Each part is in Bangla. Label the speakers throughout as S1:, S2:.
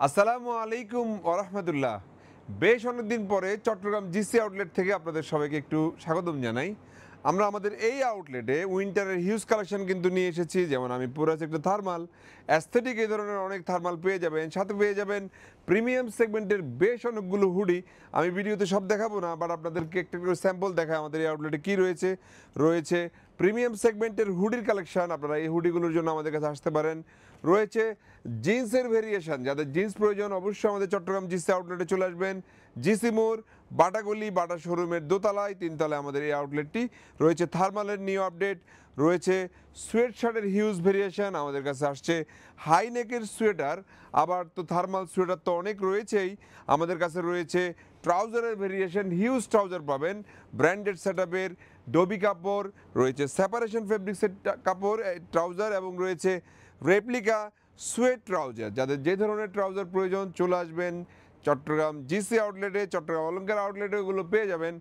S1: আসসালামু আলাইকুম ওরহমতুল্লাহ। বেশ অনেকদিন পরে চট্টগ্রাম জিসি আউটলেট থেকে আপনাদের সবাইকে একটু স্বাগতম জানাই। আমরা আমাদের এই আউটলেটে উইন্টারের হিউজ কালেকশন কিন্তু নিয়ে এসেছি। যেমন আমি পুরাস একটা থার্মাল অ্যাস্থেটিক এই ধরনের অনেক থার্মাল পেয়ে যাবেন, সাথে পেয়ে যাবেন প্রিমিয়াম সেগমেন্টের বেশ অনেকগুলো হুডি। আমি ভিডিওতে সব দেখাবো না, বাট আপনাদেরকে একটা করে স্যাম্পল দেখায় আমাদের এই আউটলেটে কী রয়েছে। রয়েছে প্রিমিয়াম সেগমেন্টের হুডির কালেকশন, আপনারা এই হুডিগুলোর জন্য আমাদের কাছে আসতে পারেন। রয়েছে জিন্সের ভেরিয়েশন, যাদের জিন্স প্রয়োজন অবশ্যই আমাদের চট্টগ্রাম জিসি আউটলেটে চলে আসবেন। জিসি মোড়, বাটাগলি, বাটা শোরুমের দোতলায়, তিনতলায় আমাদের এই আউটলেটটি রয়েছে। থার্মালের নিউ আপডেট রয়েছে, সোয়েট শার্টের হিউজ ভেরিয়েশন আমাদের কাছে আসছে, হাইনেকের সোয়েটার, আবার তো থার্মাল সোয়েটার তো অনেক রয়েছেই। আমাদের কাছে রয়েছে ট্রাউজারের ভেরিয়েশন, হিউজ ট্রাউজার পাবেন ব্র্যান্ডেড সেটআপের, ডবি কাপড় রয়েছে, সেপারেশন ফেব্রিক্সের কাপড় ট্রাউজার, এবং রয়েছে রেপ্লিকা সোয়েট ট্রাউজার। যাদের যে ধরনের ট্রাউজার প্রয়োজন চলে আসবেন চট্টগ্রাম জিসি আউটলেটে, চট্টগ্রাম অলঙ্কার আউটলেটে ওগুলো পেয়ে যাবেন।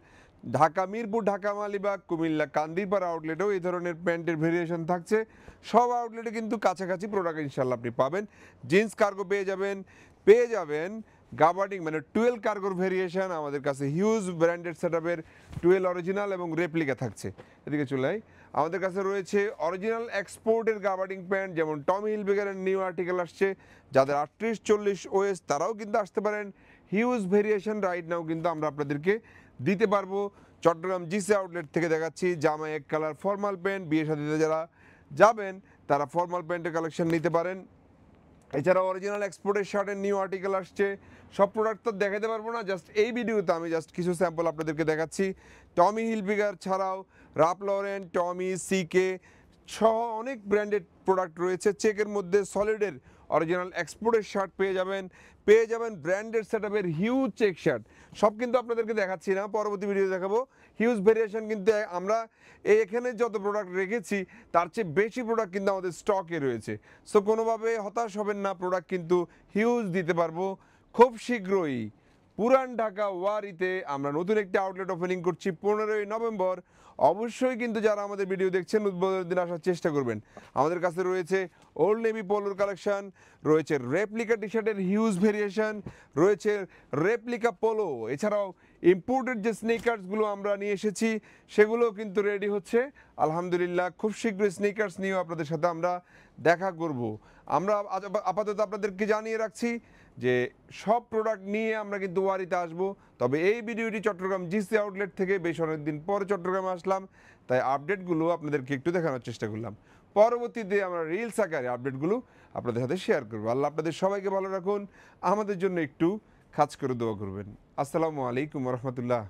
S1: ঢাকা মিরপুর, ঢাকা মালিবাগ, কুমিল্লা কান্দিপাড়া আউটলেটেও এই ধরনের প্যান্টের ভেরিয়েশন থাকছে। সব আউটলেটে কিন্তু কাছাকাছি প্রোডাক্ট ইনশাল্লাহ আপনি পাবেন। জিন্স কার্গো পেয়ে যাবেন গাবার্ডিং মানে টুয়েল কার্গোর ভেরিয়েশন আমাদের কাছে হিউজ ব্র্যান্ডেড সেটআপের টুয়েল অরিজিনাল এবং রেপ্লিকা থাকছে। এদিকে চলে আমাদের কাছে রয়েছে অরিজিনাল এক্সপোর্টের গাবার্ডিং প্যান্ট, যেমন টমি হিলফিগারের নিউ আর্টিকেল আসছে। যাদের 38-40 ওএস তারাও কিন্তু আসতে পারেন। হিউজ ভেরিয়েশন রাইট নাও কিন্তু আমরা আপনাদেরকে দিতে পারবো। চট্টগ্রাম জিসি আউটলেট থেকে দেখাচ্ছি জামা এক কালার ফর্মাল প্যান্ট, বিয়ে শাদীতে যারা যাবেন তারা ফর্মাল প্যান্টের কালেকশন নিতে পারেন। এছাড়াও অরিজিনাল এক্সপোর্টের শার্টের নিউ আর্টিকেল আসছে। সব প্রোডাক্ট তো দেখাতে পারবো না, জাস্ট এই ভিডিওতে আমি জাস্ট কিছু স্যাম্পল আপনাদেরকে দেখাচ্ছি। টমি হিলফিগার ছাড়াও রাফ লরেন, টমি, সিকে সহ অনেক ব্র্যান্ডেড প্রোডাক্ট রয়েছে। চেকের মধ্যে সলিডের অরিজিনাল এক্সপোর্টের শার্ট পেয়ে যাবেন ব্র্যান্ডেড সেটআপের হিউজ চেক শার্ট। সব কিন্তু আপনাদেরকে দেখাচ্ছি না, পরবর্তী ভিডিও দেখাবো। হিউজ ভেরিয়েশন কিন্তু আমরা এখানে যত প্রোডাক্ট রেখেছি তার চেয়ে বেশি প্রোডাক্ট কিন্তু আমাদের স্টকে রয়েছে। সো কোনোভাবে হতাশ হবেন না, প্রোডাক্ট কিন্তু হিউজ দিতে পারবো। খুব শীঘ্রই পুরান ঢাকা ওয়ারিতে আমরা নতুন একটি আউটলেট ওপেনিং করছি 15ই নভেম্বর। অবশ্যই কিন্তু যারা আমাদের ভিডিও দেখছেন উদ্বোধনের দিন আসার চেষ্টা করবেন। আমাদের কাছে রয়েছে ওল্ড নেভি পোলোর কালেকশন, রয়েছে রেপ্লিকা টি শার্টের হিউজ ভেরিয়েশন, রয়েছে রেপ্লিকা পোলো। এছাড়াও ইম্পোর্টেড যে স্নিকার্সগুলো আমরা নিয়ে এসেছি সেগুলো কিন্তু রেডি হচ্ছে আলহামদুলিল্লাহ। খুব শীঘ্রই স্নিকার্স নিয়েও আপনাদের সাথে আমরা দেখা করব। আমরা আপাতত আপনাদেরকে জানিয়ে রাখছি যে সব প্রোডাক্ট নিয়ে আমরা কিন্তু ওয়ারিতে আসব। তবে এই ভিডিওটি চট্টগ্রাম জিসি আউটলেট থেকে বেশ অনেকদিন পরে চট্টগ্রামে আসলাম, তাই আপডেটগুলো আপনাদেরকে একটু দেখানোর চেষ্টা করলাম। পরবর্তীতে আমরা রিলস আকারে আপডেটগুলো আপনাদের সাথে শেয়ার করবো। আল্লাহ আপনাদের সবাইকে ভালো রাখুন, আমাদের জন্য একটু খাস করে দোয়া করবেন। আসসালামু আলাইকুম রহমতুল্লাহ।